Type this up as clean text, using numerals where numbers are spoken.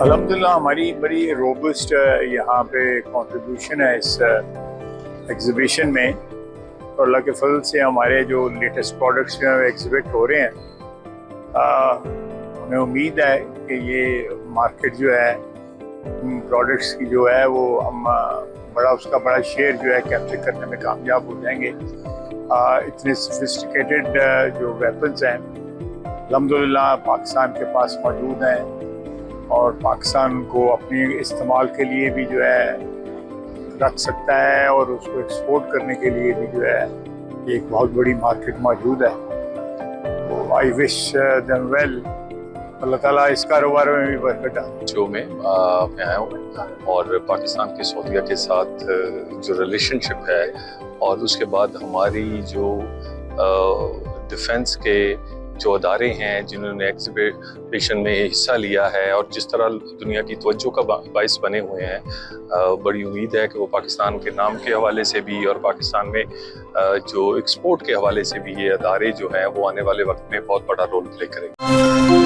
अल्हम्दुलिल्लाह हमारी बड़ी रोबस्ट यहाँ पे कंट्रीब्यूशन है इस एग्जीबिशन में। तो अल्लाह के फजल से हमारे जो लेटेस्ट प्रोडक्ट्स जो हैं एग्जिबिट हो रहे हैं। हमें उम्मीद है कि ये मार्केट जो है प्रोडक्ट्स की जो है वो हम उसका बड़ा शेयर जो है कैप्चर करने में कामयाब हो जाएंगे। इतने सोफिस्टिकेटेड जो वेपन्स हैं अल्हम्दुलिल्लाह पाकिस्तान के पास मौजूद हैं और पाकिस्तान को अपने इस्तेमाल के लिए भी जो है रख सकता है और उसको एक्सपोर्ट करने के लिए भी जो है एक बहुत बड़ी मार्केट मौजूद है। तो आई विश देम वेल, अल्लाह ताला इस कारोबार में भी बरकत डाले। शो में मैं आया हूँ और पाकिस्तान के सऊदीया के साथ जो रिलेशनशिप है और उसके बाद हमारी जो डिफेंस के जो अदारे हैं जिन्होंने एग्जीबिशन में हिस्सा लिया है और जिस तरह दुनिया की तवज्जो का बाइस बने हुए हैं, बड़ी उम्मीद है कि वो पाकिस्तान के नाम के हवाले से भी और पाकिस्तान में जो एक्सपोर्ट के हवाले से भी ये अदारे जो हैं वो आने वाले वक्त में बहुत बड़ा रोल प्ले करेंगे।